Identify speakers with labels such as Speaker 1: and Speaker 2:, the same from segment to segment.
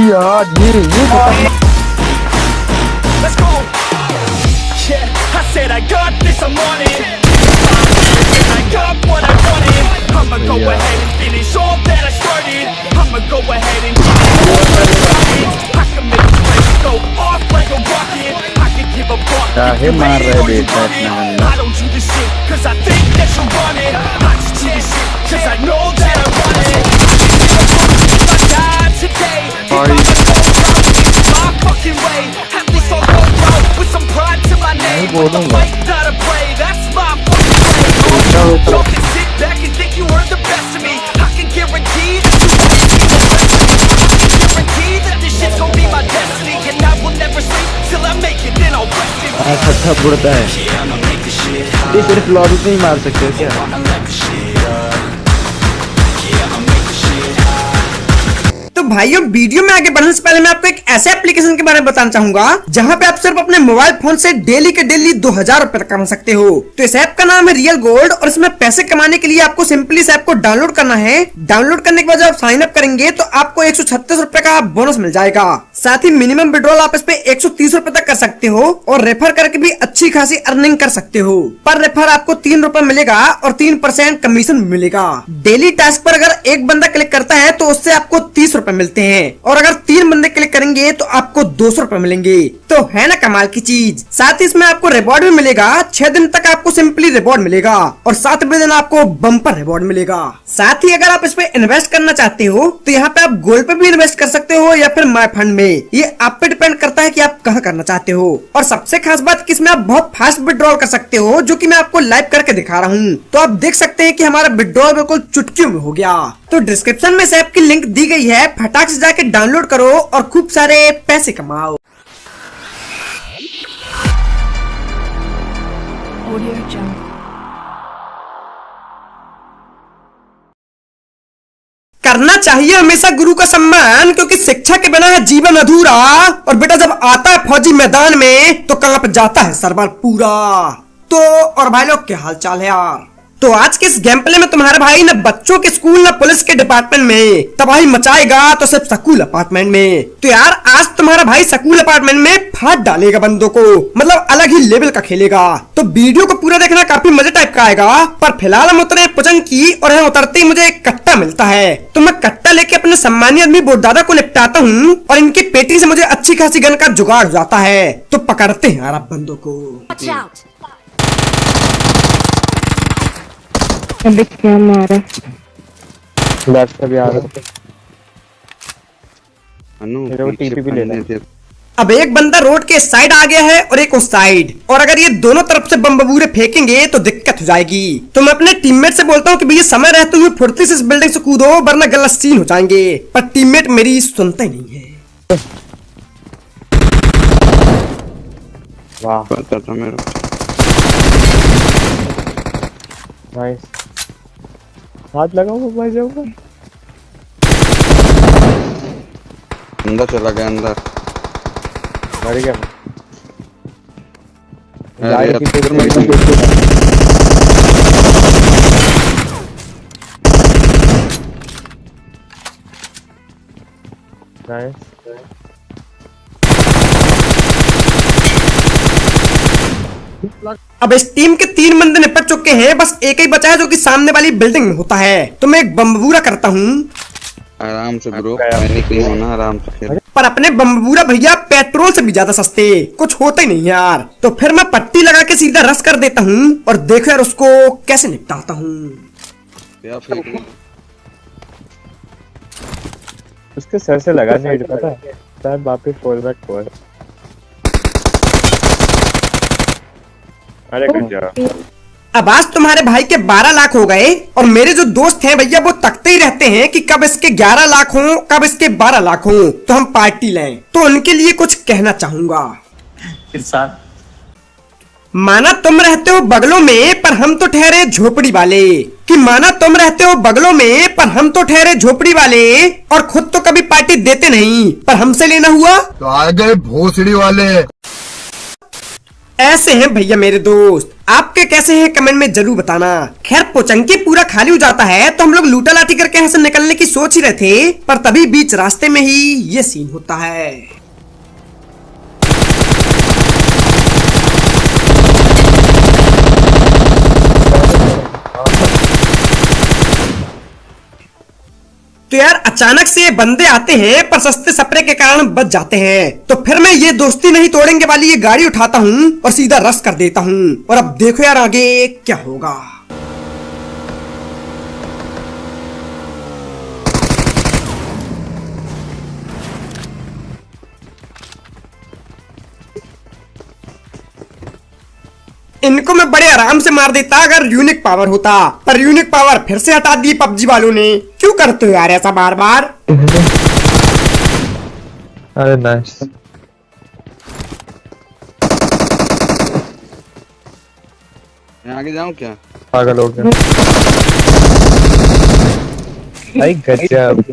Speaker 1: यार ये
Speaker 2: Let's go. Yeah, I said I got this, I'm on it. I got what I wanted. I'ma go ahead and finish all that I started. I'ma go ahead and I can make this place go off like a rocket. I can give a fuck if you hate it or you love it. I don't do this shit cause I think that you want it. I just do this shit cause I know that I want it. If I die today, if I'ma go my fucking way. At least I'll go out with some pride to my name. With a fight, not a pray. That's my fucking way. Y'all can sit back and think you heard the best of me. I can guarantee that you won't see the rest of me. I can guarantee that this shit's gonna be my destiny. And I will never sleep till I make it. Then I'll rest in peace.
Speaker 1: अच्छा बुड़ता है ये सिर्फ lobby से ही मार सकते हो क्या?
Speaker 3: तो भाइयों वीडियो में आगे बढ़ने से पहले मैं आपको एक ऐसे एप्लीकेशन के बारे में बताना चाहूंगा जहां पे आप सिर्फ अपने मोबाइल फोन से डेली के डेली 2000 रुपए तक कमा सकते हो। तो इस ऐप का नाम है रियल गोल्ड और इसमें पैसे कमाने के लिए आपको सिंपली इस ऐप को डाउनलोड करना है। डाउनलोड करने के बाद जब आप साइन अप करेंगे तो आपको 136 रुपए का बोनस मिल जाएगा। साथ ही मिनिमम विड्रॉल आप इस पे 130 रुपए तक कर सकते हो और रेफर करके भी अच्छी खासी अर्निंग कर सकते हो। पर रेफर आपको 3 रुपए मिलेगा और 3% कमीशन मिलेगा। डेली टास्क पर अगर एक बंदा क्लिक करता है तो उससे आपको 30 रुपए मिलते हैं और अगर 3 बंदे क्लिक करेंगे तो आपको 200 रुपए मिलेंगे। तो है ना कमाल की चीज। साथ ही इसमें आपको रिवॉर्ड भी मिलेगा। 6 दिन तक आपको सिंपली रिवॉर्ड मिलेगा और 7वें दिन आपको बम्पर रिवॉर्ड मिलेगा। साथ ही अगर आप इस पे इन्वेस्ट करना चाहते हो तो यहाँ पे आप गोल्ड पे भी इन्वेस्ट कर सकते हो या फिर माय फंड में। ये आप पे डिपेंड करता है कि आप कहाँ करना चाहते हो। और सबसे खास बात कि इसमें आप बहुत फास्ट विड्रॉल कर सकते हो जो कि मैं आपको लाइव करके दिखा रहा हूँ। तो आप देख सकते हैं कि हमारा विड्रॉल बिल्कुल चुटकियों में हो गया। तो डिस्क्रिप्शन में इस ऐप की लिंक दी गई है, फटाक से जाके डाउनलोड करो और खूब सारे पैसे कमाओ। करना चाहिए हमेशा गुरु का सम्मान क्योंकि शिक्षा के बिना है जीवन अधूरा। और बेटा जब आता है फौजी मैदान में तो कांप जाता है सरवर पूरा। तो और भाई लोग क्या हाल चाल है यार। तो आज के इस गेम प्ले में तुम्हारे भाई न बच्चों के स्कूल न पुलिस के डिपार्टमेंट में तबाही मचाएगा तो सिर्फ स्कूल अपार्टमेंट में। तो यार आज तुम्हारा भाई स्कूल अपार्टमेंट में फाड़ डालेगा बंदों को, मतलब अलग ही लेवल का खेलेगा। तो वीडियो को पूरा देखना, काफी मजे टाइप का आएगा। पर फिलहाल हम उतरे पुचंग की और यहाँ उतरते ही मुझे एक कट्टा मिलता है तो मैं कट्टा लेके अपने सम्मानीय आदमी बोदादा को निपटाता हूँ और इनकी पेटी से मुझे अच्छी खासी गन का जुगाड़ हो जाता है। तो पकड़ते हैं यार अब बंदों को।
Speaker 4: अबे क्या मारा
Speaker 1: बैठ से भी आ रहा
Speaker 5: अनु
Speaker 1: टीपी भी ले ले।
Speaker 3: अब एक बंदा रोड के साइड आ गया है और एक उस साइड, और अगर ये दोनों तरफ से बम बबूरे फेंकेंगे तो दिक्कत हो जाएगी। तो मैं अपने टीममेट से बोलता हूँ कि भैया समय रहते हुए फुर्ती से इस बिल्डिंग से कूदो वरना गलत सीन हो जाएंगे। पर टीममेट मेरी सुनता ही नहीं है।
Speaker 1: वाह
Speaker 5: पता था मेरे
Speaker 1: नाइस। हाथ लगाओ भाई जाओ।
Speaker 5: अंदर चला गया अंदर।
Speaker 1: मर गया।
Speaker 5: अरे
Speaker 1: गाड़ी
Speaker 5: फिर
Speaker 1: की
Speaker 5: मैं
Speaker 1: नाइस।
Speaker 3: अब इस टीम के 3 बंदे निपट चुके हैं, बस एक ही बचा है जो कि सामने वाली बिल्डिंग में होता है। तो मैं एक बम्बूरा करता हूँ।
Speaker 5: आराम से ब्रो, पैनिक नहीं होना, आराम से खेल।
Speaker 3: पर अपने बम्बूरा भैया पेट्रोल से भी ज्यादा सस्ते कुछ होते ही नहीं यार। तो फिर मैं पट्टी लगा के सीधा रस कर देता हूँ और देखो यार उसको कैसे निपटाता हूँ।
Speaker 5: क्या फेंक
Speaker 1: उसके सर से लगा नहीं पता है शायद वापस फॉलबैक को। अरे गंजा।
Speaker 3: अब आज तुम्हारे भाई के 12 लाख हो गए और मेरे जो दोस्त हैं भैया वो तकते ही रहते हैं कि कब इसके 11 लाख हो कब इसके 12 लाख हो तो हम पार्टी लें। तो उनके लिए कुछ कहना चाहूंगा। माना तुम रहते हो बगलों में पर हम तो ठहरे झोपड़ी वाले, कि माना तुम रहते हो बगलों में पर हम तो ठहरे झोपड़ी वाले, और खुद तो कभी पार्टी देते नहीं पर हमसे लेना हुआ
Speaker 6: तो आ गए भोसड़ी वाले।
Speaker 3: ऐसे हैं भैया मेरे दोस्त, आपके कैसे हैं कमेंट में जरूर बताना। खैर पोचंकी पूरा खाली हो जाता है तो हम लोग लूटा लाठी करके यहाँ से निकलने की सोच ही रहे थे, पर तभी बीच रास्ते में ही ये सीन होता है। तो यार अचानक से ये बंदे आते हैं पर सस्ते सपरे के कारण बच जाते हैं, तो फिर मैं ये दोस्ती नहीं तोड़ेंगे वाली ये गाड़ी उठाता हूँ और सीधा रश कर देता हूँ। और अब देखो यार आगे क्या होगा। इनको मैं बड़े आराम से मार देता अगर यूनिक पावर होता, पर यूनिक पावर फिर से हटा दी पबजी वालों ने। क्यों करते हो यार ऐसा बार बार?
Speaker 1: अरे नाइस।
Speaker 5: मैं आगे जाऊं क्या?
Speaker 1: पागल हो गया भाई, गजब।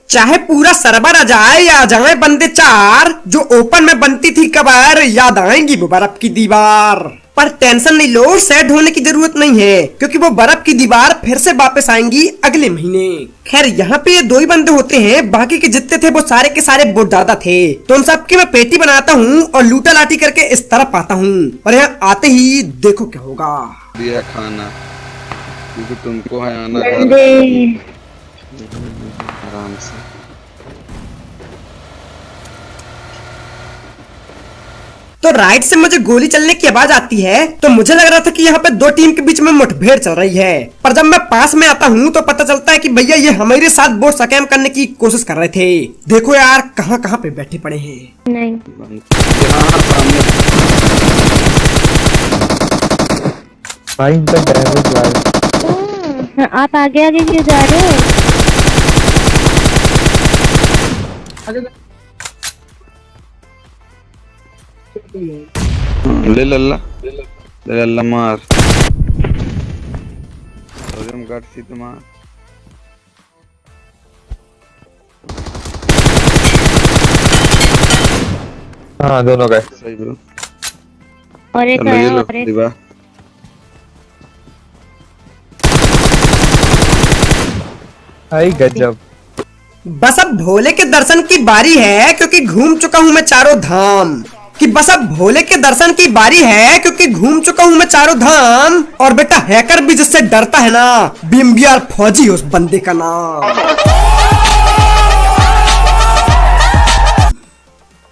Speaker 3: चाहे पूरा सर्वर आ जाए या आ जाए बंदे चार, जो ओपन में बनती थी कबर, याद आएंगी वो बर्फ की दीवार। पर टेंशन नहीं लो, सैड होने की जरूरत नहीं है, क्योंकि वो बर्फ की दीवार फिर से वापस आएंगी अगले महीने। खैर यहाँ पे ये 2 ही बंदे होते हैं, बाकी के जितने थे वो सारे के सारे बहुत ज्यादा थे। तो उन सबकी मैं पेटी बनाता हूँ और लूटा लाठी करके इस तरफ आता हूँ, और यहाँ आते ही देखो क्या होगा।
Speaker 5: दिया खाना क्योंकि तुमको है आना आराम से।
Speaker 3: तो राइट से मुझे गोली चलने की आवाज आती है, तो मुझे लग रहा था कि यहाँ पे 2 टीम के बीच में मुठभेड़ चल रही है, पर जब मैं पास में आता हूँ तो पता चलता है कि भैया ये हमारे साथ बोट स्कैम करने की कोशिश कर रहे थे। देखो यार कहाँ कहाँ पे बैठे पड़े हैं।
Speaker 4: नहीं
Speaker 5: यहाँ सामने
Speaker 1: भाई इनका डैमेज भाई।
Speaker 4: आप आगे आगे क्यों जा रहे हो?
Speaker 5: ले लल्ला मार गट सीत मार।
Speaker 1: हाँ दोनों गए।
Speaker 5: सही ब्रो।
Speaker 4: और एक
Speaker 5: चलो
Speaker 4: है
Speaker 5: ये लो
Speaker 4: और एक।
Speaker 5: दिवा।
Speaker 1: भाई गजब।
Speaker 3: बस अब भोले के दर्शन की बारी है, क्योंकि घूम चुका हूँ मैं चारों धाम। कि बस अब भोले के दर्शन की बारी है, क्योंकि घूम चुका हूँ मैं चारों धाम। और बेटा हैकर भी जिससे डरता है ना, बीएमबीआर फौजी उस बंदे का नाम।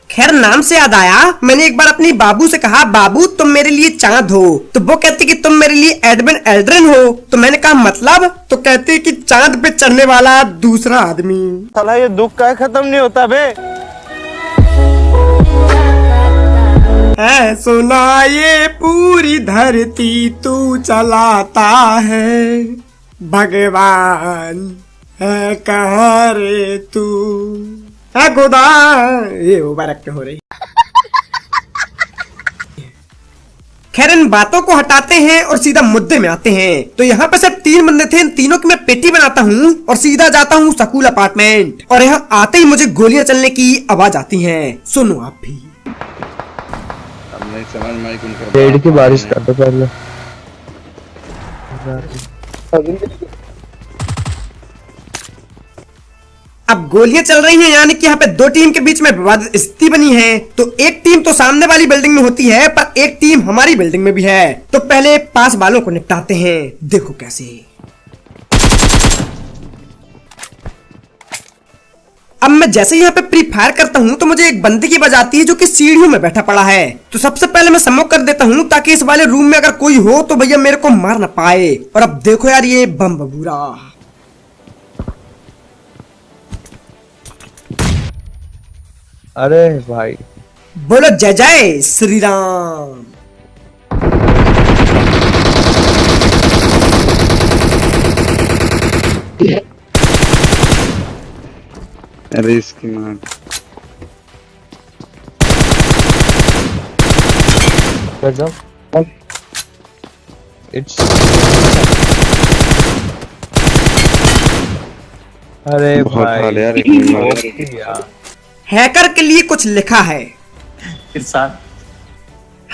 Speaker 3: खैर नाम से याद आया, मैंने एक बार अपनी बाबू से कहा, बाबू तुम मेरे लिए चांद हो, तो वो कहती कि तुम मेरे लिए एडमिन एल्ड्रिन हो। तो मैंने कहा मतलब? तो कहती कि चांद पे चढ़ने वाला दूसरा आदमी।
Speaker 6: साला ये दुख का खत्म नहीं होता बे।
Speaker 3: है सुना ये पूरी धरती तू चलाता है, भगवान है कहाँ रे तू, है खुदा। ये ओवरएक्ट हो रही। खैर इन बातों को हटाते हैं और सीधा मुद्दे में आते हैं। तो यहाँ पे सिर्फ 3 बंदे थे, इन तीनों की मैं पेटी बनाता हूँ और सीधा जाता हूँ स्कूल अपार्टमेंट। और यहाँ आते ही मुझे गोलियां चलने की आवाज आती हैं, सुनो आप भी।
Speaker 5: अब नहीं समझ में आई उनका।
Speaker 1: पेड़ की बारिश कर दो पहले।
Speaker 3: अब गोलियां चल रही हैं, यानी कि यहाँ पे 2 टीम के बीच में विवादित स्थिति बनी है। तो एक टीम तो सामने वाली बिल्डिंग में होती है, पर एक टीम हमारी बिल्डिंग में भी है। तो पहले पास वालों को निपटाते हैं, देखो कैसे। अब मैं जैसे यहाँ पे प्री फायर करता हूँ तो मुझे एक बंदे की आवाज आती है जो कि सीढ़ियों में बैठा पड़ा है। तो सबसे पहले मैं स्मोक कर देता हूँ ताकि इस वाले रूम में अगर कोई हो तो भैया मेरे को मार ना पाए। और अब देखो यार ये बम बबूरा।
Speaker 1: अरे भाई
Speaker 3: बोलो जय जय श्री राम।
Speaker 5: अरे इसकी मार।
Speaker 1: गजब। इट्स अरे
Speaker 5: बहुत
Speaker 1: भाई
Speaker 5: हाल यार, एक मार।
Speaker 3: हैकर के लिए कुछ लिखा है,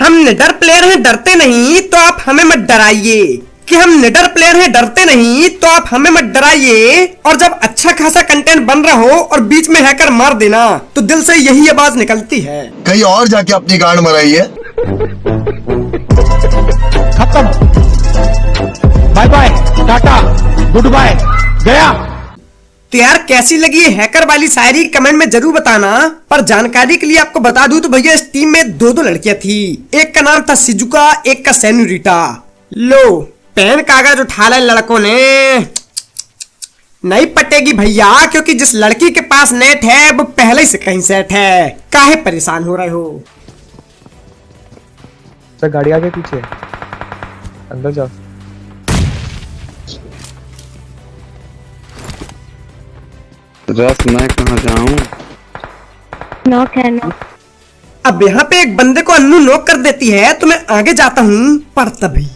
Speaker 3: हम निडर प्लेयर हैं डरते नहीं तो आप हमें मत डराइए, कि हम निडर प्लेयर हैं डरते नहीं तो आप हमें मत डराइए। और जब अच्छा खासा कंटेंट बन रहा हो और बीच में हैकर मार देना तो दिल से यही आवाज निकलती है,
Speaker 7: कहीं और जाके अपनी गांड मराइए।
Speaker 8: खत्म, bye bye, tata, goodbye, गया।
Speaker 3: तो यार कैसी लगी ये हैकर वाली शायरी कमेंट में जरूर बताना। पर जानकारी के लिए आपको बता दूं तो भैया इस टीम में दो लड़कियां थी, एक का नाम था सिजुका, एक का सेनुरिटा। लो पेन कागज उठा ले लड़कों ने, नहीं पटेगी भैया, क्योंकि जिस लड़की के पास नेट है वो पहले से कहीं सेट है। काहे परेशान हो रहे हो?
Speaker 1: सर गाड़ी आगे पीछे, अंदर जाओ।
Speaker 5: रस मैं कहाँ जाऊँ?
Speaker 4: नॉक है नॉक।
Speaker 3: अब यहाँ पे एक बंदे को अन्नू नॉक कर देती है तो मैं आगे जाता हूँ, पर तभी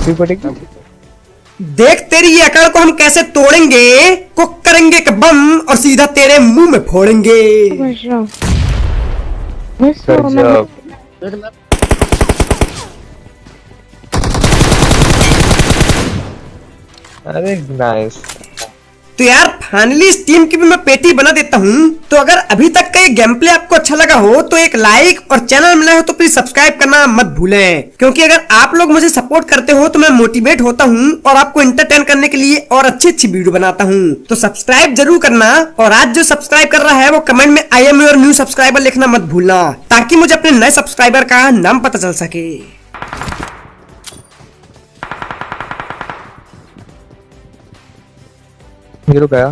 Speaker 1: भी पड़ेगी।
Speaker 3: देख तेरी ये अकड़ को हम कैसे तोड़ेंगे, कुक करेंगे एक बम और सीधा तेरे मुंह में फोड़ेंगे।
Speaker 4: बस रहो, बस रहो, मैं
Speaker 1: अरे नाइस।
Speaker 3: तो यार फाइनली इस टीम की भी मैं पेटी बना देता हूँ। तो अगर अभी तक का ये गेम प्ले आपको अच्छा लगा हो तो एक लाइक, और चैनल मिला हो तो प्लीज सब्सक्राइब करना मत भूलें, क्योंकि अगर आप लोग मुझे सपोर्ट करते हो तो मैं मोटिवेट होता हूँ और आपको एंटरटेन करने के लिए और अच्छी वीडियो बनाता हूँ। तो सब्सक्राइब जरूर करना, और आज जो सब्सक्राइब कर रहा है वो कमेंट में I am your new subscriber लिखना मत भूलना, ताकि मुझे अपने नए सब्सक्राइबर का नाम पता चल सके।
Speaker 1: हीरो गया।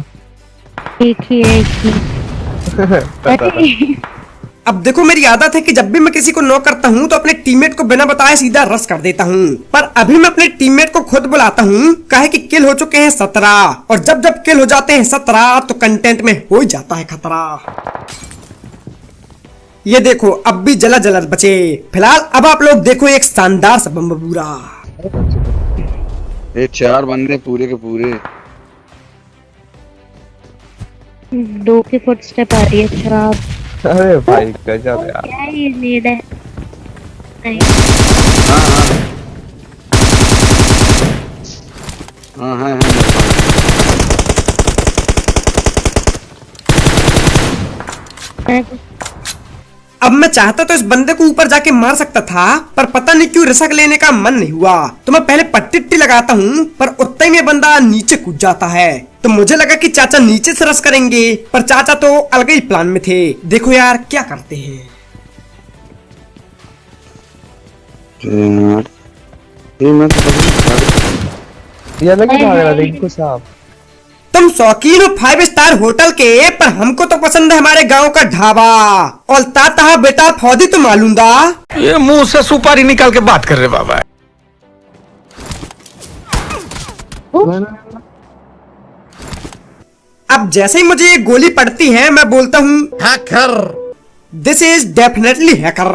Speaker 4: एक ही है, एक ही। अरे
Speaker 3: अब देखो मेरी आदत है कि जब भी मैं किसी को नॉक करता हूँ तो अपने टीममेट को बिना बताए सीधा रश कर देता हूँ, पर अभी मैं अपने टीममेट को खुद बुलाता हूँ, काहे कि किल हो चुके हैं 17, और जब जब किल हो जाते हैं 17 तो कंटेंट में हो ही जाता है खतरा। ये देखो अब भी जला जला बचे। फिलहाल अब आप लोग देखो एक शानदार सा बम्बूरा।
Speaker 5: ये 4 बंदे पूरे के पूरे।
Speaker 4: 2 की फुटस्टेप आ रही है। अच्छा
Speaker 1: अरे भाई गजब यार।
Speaker 4: क्या ये नीड है? नहीं
Speaker 5: हाँ हाँ हाँ
Speaker 4: मैं-
Speaker 3: अब मैं चाहता तो इस बंदे को ऊपर जाके मार सकता था, पर पता नहीं क्यों रिस्क लेने का मन नहीं हुआ। तो मैं पहले पट्टी लगाता हूँ, पर उतना ही में बंदा नीचे कूद जाता है। तो मुझे लगा कि चाचा नीचे से रस करेंगे, पर चाचा तो अलग ही प्लान में थे। देखो यार क्या करते हैं।
Speaker 5: ये मैं तो
Speaker 1: ये लगे भाग रहा रिंकू साहब।
Speaker 3: तुम शौकीन हो 5 स्टार होटल के, पर हमको तो पसंद है हमारे गांव का ढाबा। और ताता बेटा फौदी तो मालूम दा।
Speaker 8: ये मुंह से सुपारी निकाल के बात कर रहे बाबा।
Speaker 3: अब जैसे ही मुझे ये गोली पड़ती है मैं बोलता हूँ hacker, this is definitely hacker.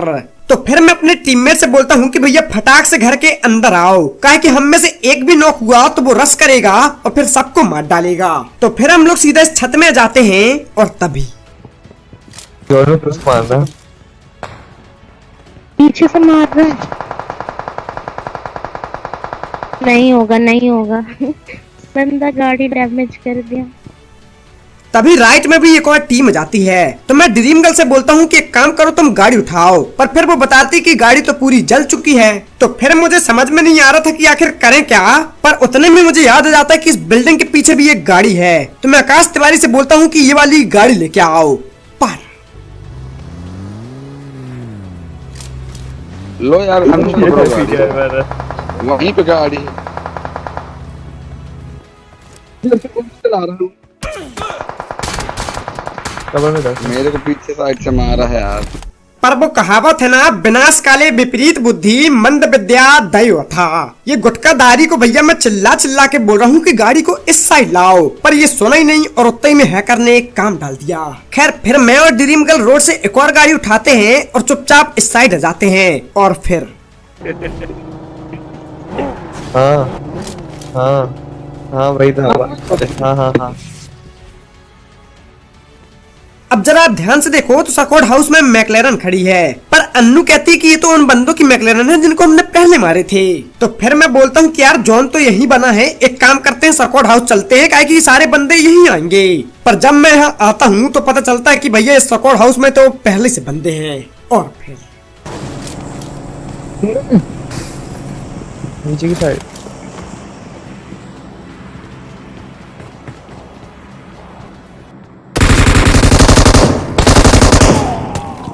Speaker 3: तो फिर मैं अपने टीममेट से बोलता हूँ कि भैया फटाक से घर के अंदर आओ, काहे कि हम में से एक भी नॉक हुआ तो वो रश करेगा और फिर सबको मार डालेगा। तो फिर हम लोग सीधा इस छत में जाते हैं, और तभी
Speaker 1: दोनों पुश मारना।
Speaker 4: पीछे से मार रहा है। नहीं होगा, नहीं होगा। बंदा गाड़ी डैमेज कर दिया।
Speaker 3: तभी राइट में भी एक और टीम जाती है। तो मैं ड्रीम गर्ल से बोलता हूँ कि एक काम करो तुम गाड़ी उठाओ, पर फिर वो बताती कि गाड़ी तो पूरी जल चुकी है। तो फिर मुझे समझ में नहीं आ रहा था कि आखिर करें क्या, पर उतने में मुझे याद आ जाता है कि इस बिल्डिंग के पीछे भी एक गाड़ी है। तो मैं आकाश तिवारी से बोलता हूँ कि ये वाली गाड़ी लेके आओ। पर
Speaker 5: लो यार वहीं पे गाड़ी है। चला रहा हूँ, मेरे को पीछे साइड से मारा है यार।
Speaker 3: पर वो कहावत है ना, विनाश काले विपरीत बुद्धि मंद विद्या दैव था। ये गुटखाधारी को भैया मैं चिल्ला चिल्ला के बोल रहा हूँ कि गाड़ी को इस साइड लाओ, पर ये सुना ही नहीं और उतना ही में हैकर ने एक काम डाल दिया। खैर फिर मैं और ड्रीम गर्ल रोड से एक और गाड़ी उठाते हैं और चुपचाप इस साइड आ जाते हैं। और फिर
Speaker 1: हाँ हाँ हाँ वही था। हाँ हाँ हाँ
Speaker 3: अब जरा आप ध्यान से देखो तो सकॉर्ड हाउस में मैकलेरन खड़ी है, पर अन्नू कहती है कि ये तो उन बंदों की मैकलेरन है जिनको हमने पहले मारे थे। तो फिर मैं बोलता हूँ कि यार जॉन तो यही बना है, एक काम करते हैं सकॉर्ड हाउस चलते हैं, कि सारे बंदे यही आएंगे। पर जब मैं यहाँ आता हूँ तो पता चलता है कि भैया इस सकॉर्ड हाउस में तो पहले से बंदे हैं। और फिर
Speaker 1: नीचे की साइड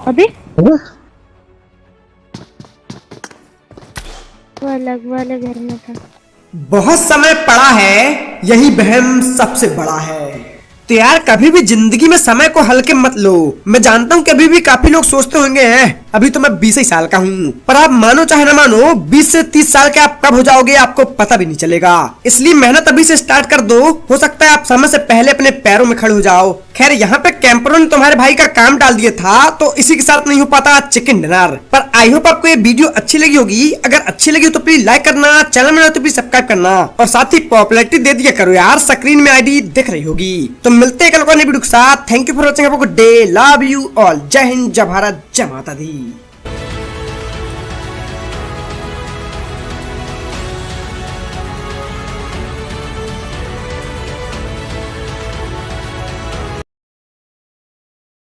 Speaker 4: अबे वो अलग वाले घर में था।
Speaker 3: बहुत समय पड़ा है, यही बहम सबसे बड़ा है। तो यार कभी भी जिंदगी में समय को हल्के मत लो। मैं जानता हूँ कि अभी भी काफी लोग सोचते होंगे अभी तो मैं 20 ही साल का हूँ, पर आप मानो चाहे ना मानो 20 से 30 साल के आप कब हो जाओगे आपको पता भी नहीं चलेगा। इसलिए मेहनत अभी से स्टार्ट कर दो, हो सकता है आप समय से पहले अपने पैरों में खड़े हो जाओ। खैर यहाँ पे कैंपरों ने तुम्हारे भाई का काम डाल दिया था, तो इसी के साथ नहीं हो पाता चिकन डिनर। पर आई होप आपको ये वीडियो अच्छी लगी होगी। अगर अच्छी लगी तो प्लीज लाइक करना, चैनल में तो प्लीज सब्सक्राइब करना, और साथ ही पॉपुलैरिटी दे दिया करो यार, स्क्रीन में आईडी दिख रही होगी। तो मिलते हैं कल को नई वीडियो के साथ। Thank you for watching, have a good day, love you all, जय हिंद, जय भारत, जय माता दी।